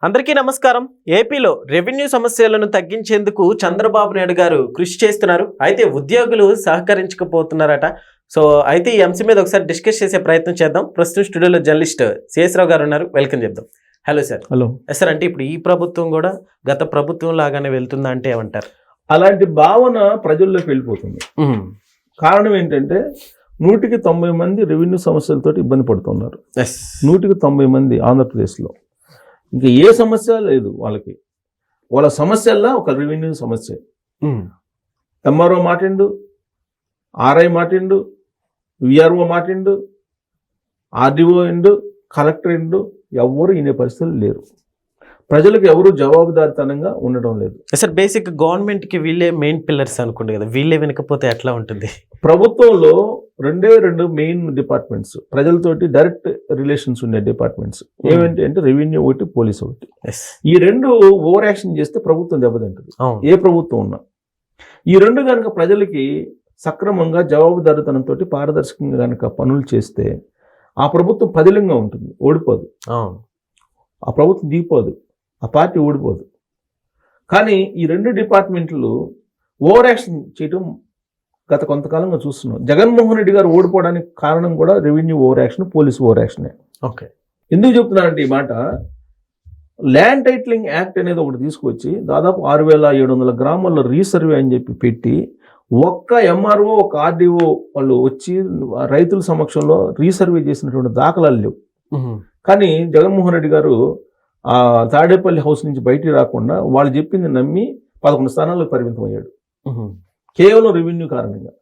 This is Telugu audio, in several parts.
అందరికీ నమస్కారం. ఏపీలో రెవెన్యూ సమస్యలను తగ్గించేందుకు చంద్రబాబు నాయుడు గారు కృషి చేస్తున్నారు. అయితే ఉద్యోగులు సహకరించకపోతున్నారట. సో అయితే ఈ అంశం మీద ఒకసారి డిస్కస్ చేసే ప్రయత్నం చేద్దాం. ప్రస్తుతం స్టూడియోలో జర్నలిస్ట్ శేషరావు గారు ఉన్నారు. వెల్కమ్ చెప్దాం. Hello sir. హలో సార్, అంటే ఇప్పుడు ఈ ప్రభుత్వం కూడా గత ప్రభుత్వం లాగానే వెళ్తుందా అంటే ఏమంటారు? అలాంటి భావన ప్రజల్లోకి వెళ్ళిపోతుంది. కారణం ఏంటంటే 190 మంది రెవెన్యూ సమస్యలతో ఇబ్బంది పడుతున్నారు. 190 మంది ఆంధ్రప్రదేశ్లో. ఇంకా ఏ సమస్య లేదు వాళ్ళకి. వాళ్ళ సమస్యల్లో ఒక రెవెన్యూ సమస్య. ఎంఆర్ఓ మాటిండు, ఆర్ఐ మాటిండు, విఆర్ఓ మాటిండు, ఆర్డీఓ ఇండు, కలెక్టర్ ఇండు, ఎవరు ఈయన పరిస్థితులు లేరు. ప్రజలకు ఎవరు జవాబుదారితనంగా ఉండడం లేదు. సార్, బేసిక్ గవర్నమెంట్కి వీళ్ళే మెయిన్ పిల్లర్స్ అనుకుంటే కదా, వీళ్ళే వెనకపోతే ఎట్లా ఉంటుంది? ప్రభుత్వంలో రెండు మెయిన్ డిపార్ట్మెంట్స్, ప్రజలతోటి డైరెక్ట్ రిలేషన్స్ ఉండే డిపార్ట్మెంట్స్ ఏమంటే అంటే రెవెన్యూ ఒకటి, పోలీస్ ఒకటి. ఈ రెండు ఓవర్ యాక్షన్ చేస్తే ప్రభుత్వం దెబ్బతింటుంది, ఏ ప్రభుత్వం ఉన్నా. ఈ రెండు కనుక ప్రజలకి సక్రమంగా జవాబుదారితనంతో పారదర్శకంగా కనుక పనులు చేస్తే ఆ ప్రభుత్వం పదిలంగా ఉంటుంది, ఓడిపోదు. ఆ ప్రభుత్వం దిగిపోదు, ఆ పార్టీ ఓడిపోదు. కానీ ఈ రెండు డిపార్ట్మెంట్లు ఓవర్ యాక్షన్ చేయటం గత కొంతకాలంగా చూస్తున్నాం. జగన్మోహన్ రెడ్డి గారు ఓడిపోవడానికి కారణం కూడా revenue over action, police over యాక్షనే. ఓకే, ఎందుకు చెప్తున్నానంటే ఈ మాట, ల్యాండ్ టైటిలింగ్ యాక్ట్ అనేది ఒకటి తీసుకొచ్చి దాదాపు 6,700 గ్రామాల్లో రీసర్వే అని చెప్పి పెట్టి ఒక్క ఎంఆర్ఓ, ఒక ఆర్డీఓ వాళ్ళు వచ్చి రైతుల సమక్షంలో రీసర్వే చేసినటువంటి దాఖలాలు లేవు. కానీ జగన్మోహన్ రెడ్డి గారు ఆ తాడేపల్లి హౌస్ నుంచి బయటికి రాకుండా వాళ్ళు చెప్పింది నమ్మి 11 స్థానాలకు పరిమితం అయ్యాడు, కేవలం రెవెన్యూ కారణంగా.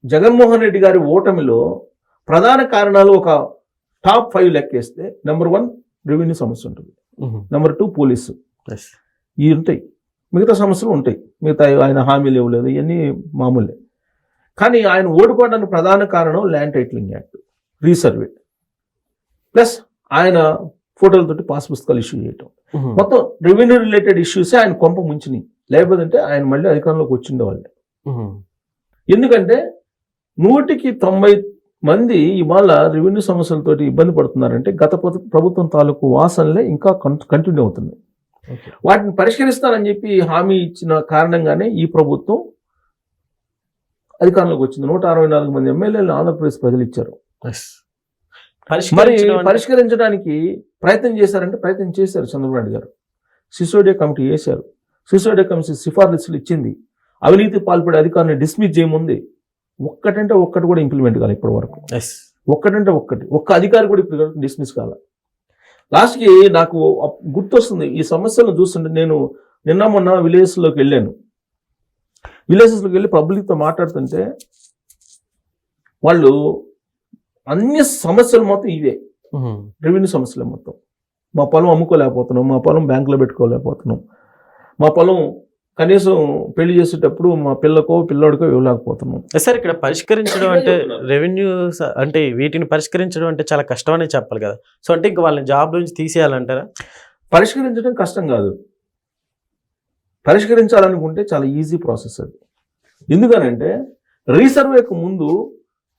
జగన్మోహన్ రెడ్డి గారి ఓటమిలో ప్రధాన కారణాలు ఒక టాప్ 5 లెక్కేస్తే నెంబర్ 1 రెవెన్యూ సమస్య ఉంటుంది, నెంబర్ 2 పోలీసు, ఇవి ఉంటాయి. మిగతా సమస్యలు ఉంటాయి, మిగతా ఆయన హామీలు ఇవ్వలేదు, ఇవన్నీ మామూలే. కానీ ఆయన ఓడిపోవడానికి ప్రధాన కారణం land titling act, resurvey, plus ఆయన ఫోటోలతోటి పాస్ పుస్తకాలు ఇష్యూ చేయటం. మొత్తం రెవెన్యూ రిలేటెడ్ ఇష్యూసే ఆయన కొంప ముంచినాయి. లేకపోతే ఆయన మళ్ళీ అధికారంలోకి వచ్చిండే వాళ్ళే. ఎందుకంటే 190 మంది ఇవాళ రెవెన్యూ సమస్యలతో ఇబ్బంది పడుతున్నారంటే గత ప్రభుత్వం తాలూకు వాసనలే ఇంకా కంటిన్యూ అవుతుంది. వాటిని పరిష్కరిస్తానని చెప్పి హామీ ఇచ్చిన కారణంగానే ఈ ప్రభుత్వం అధికారంలోకి వచ్చింది. 164 మంది ఎమ్మెల్యేలు ఆంధ్రప్రదేశ్ ప్రజలు ఇచ్చారు. మరి పరిష్కరించడానికి ప్రయత్నం చేశారు చంద్రబాబు నాయుడు గారు. సిసోడియా కమిటీ వేశారు. సిసోడియా కమిటీ సిఫార్సులు ఇచ్చింది. అవినీతి పాల్పడే అధికారిని డిస్మిస్ చేయముంది. ఒక్కటంటే ఒక్కటి కూడా ఇంప్లిమెంట్ కాదు ఇప్పటి వరకు. ఒక్క అధికారి కూడా ఇప్పుడు డిస్మిస్ కాల. లాస్ట్కి నాకు గుర్తొస్తుంది ఈ సమస్యలను చూస్తుంటే, నేను నిన్న మొన్న విలేజెస్లోకి వెళ్ళాను. విలేజెస్లోకి వెళ్ళి పబ్లిక్తో మాట్లాడుతుంటే వాళ్ళు అన్ని సమస్యలు మొత్తం ఇవే, రెవెన్యూ సమస్యలు మొత్తం. మా పొలం అమ్ముకోలేకపోతున్నాం, మా పొలం బ్యాంకులో పెట్టుకోలేకపోతున్నాం, మా పొలం కనీసం పెళ్లి చేసేటప్పుడు మా పిల్లోడికో ఇవ్వలేకపోతున్నాం. సార్, ఇక్కడ పరిష్కరించడం అంటే రెవెన్యూ అంటే వీటిని పరిష్కరించడం అంటే చాలా కష్టం అనే చెప్పాలి కదా. సో అంటే ఇంకా వాళ్ళని జాబ్ నుంచి తీసేయాలంటారా? పరిష్కరించడం కష్టం కాదు, పరిష్కరించాలనుకుంటే చాలా ఈజీ ప్రాసెస్ అది. ఎందుకనంటే రీసర్వేకు ముందు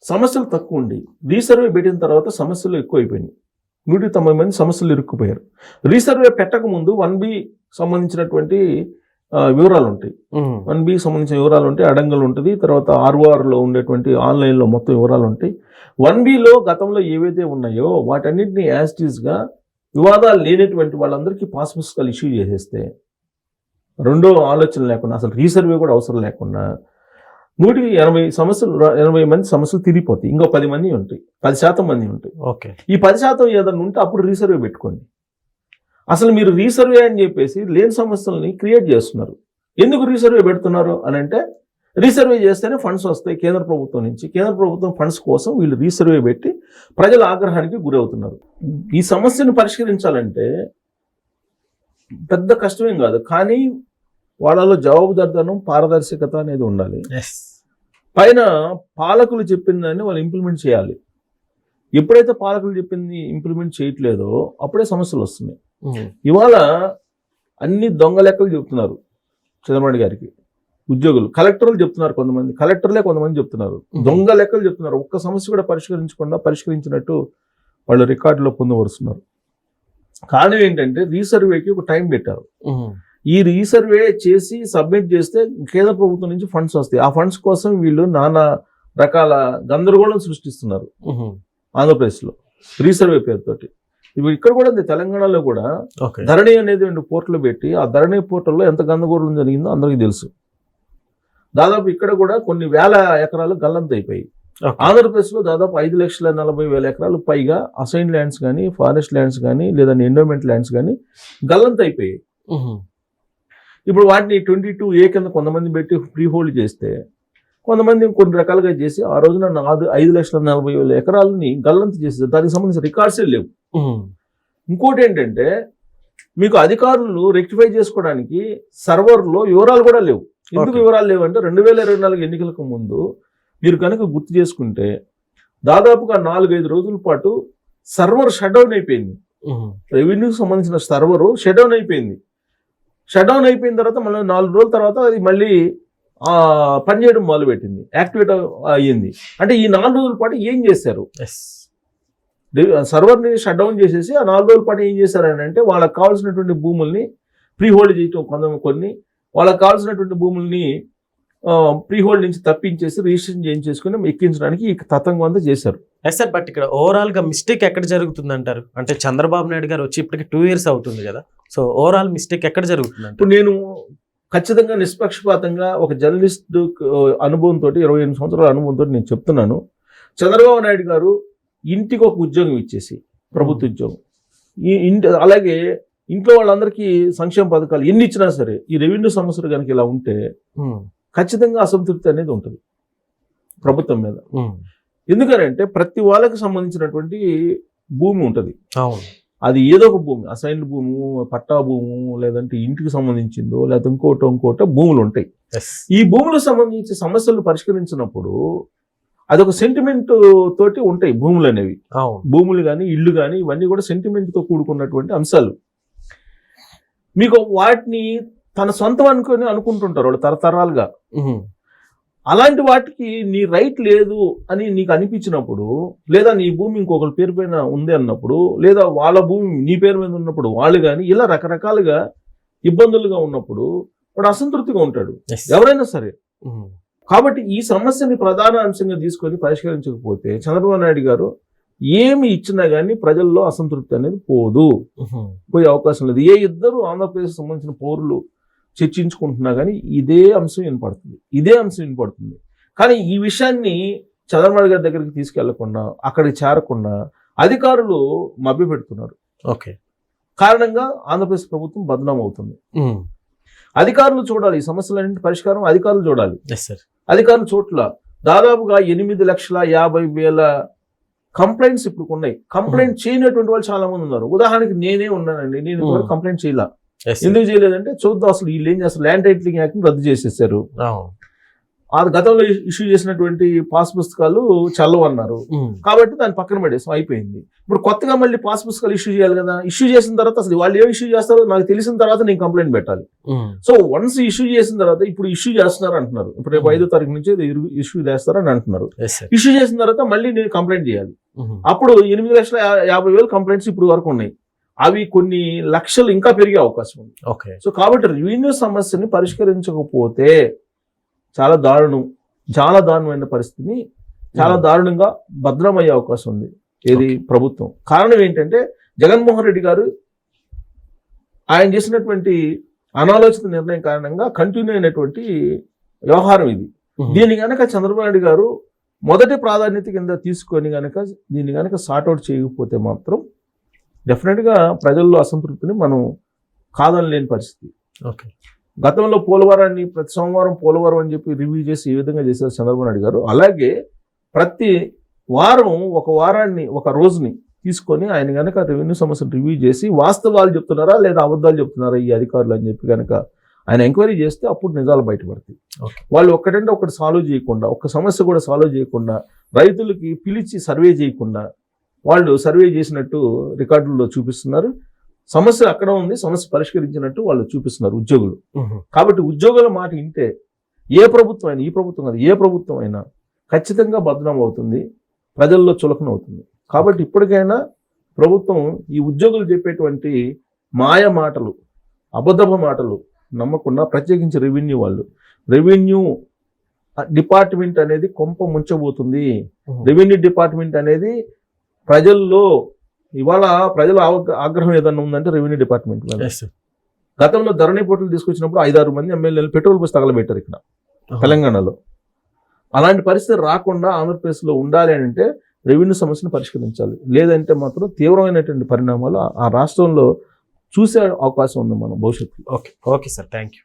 సమస్యలు తక్కువ ఉండి రీసర్వే పెట్టిన తర్వాత సమస్యలు ఎక్కువ అయిపోయినాయి. 190 మంది సమస్యలు ఇరుక్కుపోయారు. రీసర్వే పెట్టక ముందు 1B సంబంధించినటువంటి వివరాలు ఉంటాయి. 1B సంబంధించిన వివరాలు ఉంటాయి, అడంగలు ఉంటుంది, తర్వాత RORలో ఉండేటువంటి ఆన్లైన్లో మొత్తం వివరాలు ఉంటాయి. 1Bలో గతంలో ఏవైతే ఉన్నాయో వాటన్నిటిని యాజ్ ఇట్ ఈస్గా వివాదాలు లేనటువంటి వాళ్ళందరికీ పాస్ పుస్తకాలు ఇష్యూ చేసేస్తే, రెండో ఆలోచన లేకుండా, అసలు రీసర్వే కూడా అవసరం లేకుండా 180 మంది సమస్యలు తిరిగిపోతాయి. ఇంకో 10 మంది ఉంటాయి, 10% మంది ఉంటాయి. ఓకే, ఈ 10% ఏదైనా ఉంటే అప్పుడు రీసర్వే పెట్టుకోండి. అసలు మీరు రీసర్వే అని చెప్పేసి లేని సమస్యలని క్రియేట్ చేస్తున్నారు. ఎందుకు రీసర్వే పెడుతున్నారు అని అంటే, రీసర్వే చేస్తేనే ఫండ్స్ వస్తాయి కేంద్ర ప్రభుత్వం నుంచి. కేంద్ర ప్రభుత్వం ఫండ్స్ కోసం వీళ్ళు రీసర్వే పెట్టి ప్రజల ఆగ్రహానికి గురవుతున్నారు. ఈ సమస్యను పరిష్కరించాలంటే పెద్ద కష్టమేం కాదు, కానీ వాళ్ళలో జవాబుదారితనం, పారదర్శకత అనేది ఉండాలి. పైన పాలకులు చెప్పిందని వాళ్ళు ఇంప్లిమెంట్ చేయాలి. ఎప్పుడైతే పాలకులు చెప్పింది ఇంప్లిమెంట్ చేయట్లేదో అప్పుడే సమస్యలు వస్తున్నాయి. ఇవాళ అన్ని దొంగ లెక్కలు చెప్తున్నారు చంద్రబాబు గారికి ఉద్యోగులు. కలెక్టర్లు చెప్తున్నారు, కొంతమంది చెప్తున్నారు, దొంగ లెక్కలు చెప్తున్నారు. ఒక్క సమస్య కూడా పరిష్కరించినట్టు వాళ్ళు రికార్డులో పొందవరుస్తున్నారు. కారణం ఏంటంటే రీసర్వేకి ఒక టైం పెట్టారు. ఈ రీసర్వే చేసి సబ్మిట్ చేస్తే కేంద్ర ప్రభుత్వం నుంచి ఫండ్స్ వస్తాయి. ఆ ఫండ్స్ కోసం వీళ్ళు నానా రకాల గందరగోళం సృష్టిస్తున్నారు ఆంధ్రప్రదేశ్లో రీసర్వే పేరుతోటి. ఇప్పుడు ఇక్కడ కూడా తెలంగాణలో కూడా ధరణి అనేది 2 పోర్టల్ పెట్టి ఆ ధరణి పోర్టల్లో ఎంత గందరగోళం జరిగిందో అందరికీ తెలుసు. దాదాపు ఇక్కడ కూడా కొన్ని వేల ఎకరాలు గల్లంత అయిపోయి. ఆంధ్రప్రదేశ్లో దాదాపు 5,40,000 ఎకరాలు పైగా అసైన్ ల్యాండ్స్ కానీ, ఫారెస్ట్ ల్యాండ్స్ కానీ, లేదా ఎండోమెంట్ ల్యాండ్స్ కానీ గల్లంత అయిపోయాయి. ఇప్పుడు వాటిని 22A కింద కొంతమంది పెట్టి ఫ్రీ హోల్డ్ చేస్తే, కొంతమంది కొన్ని రకాలుగా చేసి ఆ రోజున 5,40,000 ఎకరాలని గల్లంత చేస్తే దానికి సంబంధించిన రికార్డ్సే లేవు. ఇంకోటి ఏంటంటే మీకు అధికారులు రెక్టిఫై చేసుకోవడానికి సర్వర్లో వివరాలు కూడా లేవు. ఎందుకు వివరాలు లేవంటే 2024 ఎన్నికలకు ముందు మీరు కనుక గుర్తు చేసుకుంటే దాదాపుగా 4-5 రోజుల పాటు సర్వర్ షట్ డౌన్ అయిపోయింది. రెవెన్యూకి సంబంధించిన సర్వరు షట్ డౌన్ అయిపోయింది. షట్ డౌన్ అయిపోయిన తర్వాత మళ్ళీ 4 రోజుల తర్వాత అది మళ్ళీ పనిచేయడం మొదలుపెట్టింది, యాక్టివేట్ అయ్యింది. అంటే ఈ 4 రోజుల పాటు ఏం చేశారు? సర్వర్ని షట్ డౌన్ చేసేసి ఆ 4 రోజుల పాటు ఏం చేశారని అంటే వాళ్ళకి కావాల్సినటువంటి భూముల్ని ప్రీ హోల్డ్ చేయటం, కొన్ని వాళ్ళకి కావాల్సినటువంటి భూముల్ని ప్రీ హోల్డ్ నుంచి తప్పించేసి రిజిస్ట్రేషన్ చేయించేసుకుని ఎక్కించడానికి ఈ తతంగం అంతా చేశారు. సార్, బట్ ఇక్కడ ఓవరాల్ గా మిస్టేక్ ఎక్కడ జరుగుతుంది అంటారు? అంటే చంద్రబాబు నాయుడు గారు వచ్చి ఇప్పటికి 2 years అవుతుంది కదా, సో ఓవరాల్ మిస్టేక్ ఎక్కడ జరుగుతుంది? ఇప్పుడు నేను ఖచ్చితంగా నిష్పక్షపాతంగా ఒక జర్నలిస్ట్ అనుభవంతో 28 సంవత్సరాల అనుభవంతో నేను చెప్తున్నాను. చంద్రబాబు నాయుడు గారు ఇంటికి ఒక ఉద్యోగం ఇచ్చేసి, ప్రభుత్వ ఉద్యోగం, అలాగే ఇంట్లో వాళ్ళందరికీ సంక్షేమ పథకాలు ఎన్ని ఇచ్చినా సరే ఈ రెవెన్యూ సమస్యలు కనుక ఇలా ఉంటే ఖచ్చితంగా అసంతృప్తి అనేది ఉంటుంది ప్రభుత్వం మీద. ఎందుకనంటే ప్రతి వాళ్ళకి సంబంధించినటువంటి భూమి ఉంటుంది. అది ఏదో ఒక భూమి, అసైన్డ్ భూము, పట్టా భూము, లేదంటే ఇంటికి సంబంధించిందో లేదా ఇంకోటో భూములు ఉంటాయి. ఈ భూములకు సంబంధించి సమస్యలు పరిష్కరించినప్పుడు అదొక సెంటిమెంట్ తోటి ఉంటాయి భూములు అనేవి. భూములు కానీ ఇల్లు కానీ ఇవన్నీ కూడా సెంటిమెంట్ తో కూడుకున్నటువంటి అంశాలు. మీకు వాటిని తన సొంతం అనుకుంటుంటారు వాళ్ళు తరతరాలుగా. అలాంటి వాటికి నీ రైట్ లేదు అని నీకు అనిపించినప్పుడు, లేదా నీ భూమి ఇంకొకరి పేరు పైన ఉంది అన్నప్పుడు, లేదా వాళ్ళ భూమి నీ పేరు మీద ఉన్నప్పుడు వాళ్ళు కానీ ఇలా రకరకాలుగా ఇబ్బందులుగా ఉన్నప్పుడు వాడు అసంతృప్తిగా ఉంటాడు, ఎవరైనా సరే. కాబట్టి ఈ సమస్యని ప్రధాన అంశంగా తీసుకొని పరిష్కరించకపోతే చంద్రబాబు నాయుడు గారు ఏమి ఇచ్చినా కానీ ప్రజల్లో అసంతృప్తి అనేది పోయే అవకాశం లేదు. ఏ ఇద్దరు ఆంధ్రప్రదేశ్ సంబంధించిన పౌరులు చర్చించుకుంటున్నా కానీ ఇదే అంశం వినపడుతుంది. కానీ ఈ విషయాన్ని చంద్రబాబు గారి దగ్గరికి తీసుకెళ్లకుండా, అక్కడికి చేరకుండా అధికారులు మభ్యపెడుతున్నారు. కారణంగా ఆంధ్రప్రదేశ్ ప్రభుత్వం బదనాం అవుతుంది. అధికారులు చూడాలి ఈ సమస్యలన్నింటి పరిష్కారం, అధికారులు చూడాలి. అధికారులు చోట్ల దాదాపుగా 8,50,000 కంప్లైంట్స్ ఇప్పుడు ఉన్నాయి. కంప్లైంట్ చేయనటువంటి వాళ్ళు చాలా మంది ఉన్నారు. ఉదాహరణకి నేనే ఉన్నానండి, నేను కంప్లైంట్ చేయాల. ఎందుకు చేయలేదంటే చూద్దాం అసలు వీళ్ళు ఏం చేస్తారు, ల్యాండ్ టైటిలింగ్ యాక్ట్ ని రద్దు చేసేసారు. ఆ గతంలో ఇష్యూ చేసినటువంటి పాస్ పుస్తకాలు చల్లవన్నారు కాబట్టి దాన్ని పక్కన పడేసాం, అయిపోయింది. ఇప్పుడు కొత్తగా మళ్ళీ పాస్ పుస్తకాలు ఇష్యూ చేయాలి కదా. ఇష్యూ చేసిన తర్వాత అసలు వాళ్ళు ఏం ఇష్యూ చేస్తారో నాకు తెలిసిన తర్వాత నేను కంప్లైంట్ పెట్టాలి. సో వన్స్ ఇష్యూ చేసిన తర్వాత ఇప్పుడు ఇష్యూ చేస్తున్నారు అంటున్నారు, ఇప్పుడు రేపు 5వ తారీఖు నుంచి ఇష్యూ చేస్తారని అంటున్నారు. ఇష్యూ చేసిన తర్వాత మళ్ళీ నేను కంప్లైంట్ చేయాలి. అప్పుడు 8,50,000 కంప్లైంట్స్ ఇప్పుడు వరకు ఉన్నాయి. అవి కొన్ని లక్షలు ఇంకా పెరిగే అవకాశం ఉంది. సో కాబట్టి రెవెన్యూ సమస్యని పరిష్కరించకపోతే చాలా దారుణమైన పరిస్థితిని చాలా దారుణంగా భద్రమయ్యే అవకాశం ఉంది ఏది ప్రభుత్వం. కారణం ఏంటంటే జగన్మోహన్ రెడ్డి గారు ఆయన చేసినటువంటి అనాలోచిత నిర్ణయం కారణంగా కంటిన్యూ అయినటువంటి వ్యవహారం ఇది. దీన్ని కనుక చంద్రబాబు నాయుడు గారు మొదటి ప్రాధాన్యత కింద తీసుకొని దీన్ని కనుక సార్ట్అవుట్ చేయకపోతే మాత్రం డెఫినెట్గా ప్రజల్లో అసంతృప్తిని మనం కాదనలేని పరిస్థితి. గతంలో పోలవరాన్ని ప్రతి సోమవారం పోలవరం అని చెప్పి రివ్యూ చేసి ఏ విధంగా చేశారు చంద్రబాబు నాయుడు గారు, అలాగే ప్రతి వారం ఒక రోజుని తీసుకొని ఆయన కనుక రెవెన్యూ సమస్యలు రివ్యూ చేసి వాస్తవాలు చెప్తున్నారా లేదా అబద్ధాలు చెప్తున్నారా ఈ అధికారులు అని చెప్పి కనుక ఆయన ఎంక్వైరీ చేస్తే అప్పుడు నిజాలు బయటపడతాయి. వాళ్ళు ఒక్కటంటే ఒకటి సాల్వ్ చేయకుండా, ఒక్క సమస్య కూడా సాల్వ్ చేయకుండా, రైతులకి పిలిచి సర్వే చేయకుండా వాళ్ళు సర్వే చేసినట్టు రికార్డుల్లో చూపిస్తున్నారు. సమస్య అక్కడ ఉంది, సమస్య పరిష్కరించినట్టు వాళ్ళు చూపిస్తున్నారు ఉద్యోగులు. కాబట్టి ఉద్యోగుల మాట వింటే ఏ ప్రభుత్వం అయినా, ఈ ప్రభుత్వం కాదు ఏ ప్రభుత్వం అయినా ఖచ్చితంగా బదనాం అవుతుంది, ప్రజల్లో చులకన అవుతుంది. కాబట్టి ఇప్పటికైనా ప్రభుత్వం ఈ ఉద్యోగులు చెప్పేటువంటి మాయ మాటలు, అబద్ధపు మాటలు నమ్మకుండా, ప్రత్యేకించి రెవెన్యూ డిపార్ట్మెంట్ అనేది కొంప ముంచబోతుంది. రెవెన్యూ డిపార్ట్మెంట్ అనేది ప్రజల్లో ఇవాళ ప్రజల ఆగ్రహం ఏదన్నా ఉందంటే రెవెన్యూ డిపార్ట్మెంట్ మీద. గతంలో ధరణి పోటీలు తీసుకొచ్చినప్పుడు 5-6 మంది ఎమ్మెల్యేలు పెట్రోల్ పోసి తగలబెట్టారు ఇక్కడ తెలంగాణలో. అలాంటి పరిస్థితి రాకుండా ఆంధ్రప్రదేశ్లో ఉండాలి అని అంటే రెవెన్యూ సమస్యను పరిష్కరించాలి. లేదంటే మాత్రం తీవ్రమైనటువంటి పరిణామాలు ఆ రాష్ట్రంలో చూసే అవకాశం ఉంది మనం భవిష్యత్తులో. Okay sir, thank you.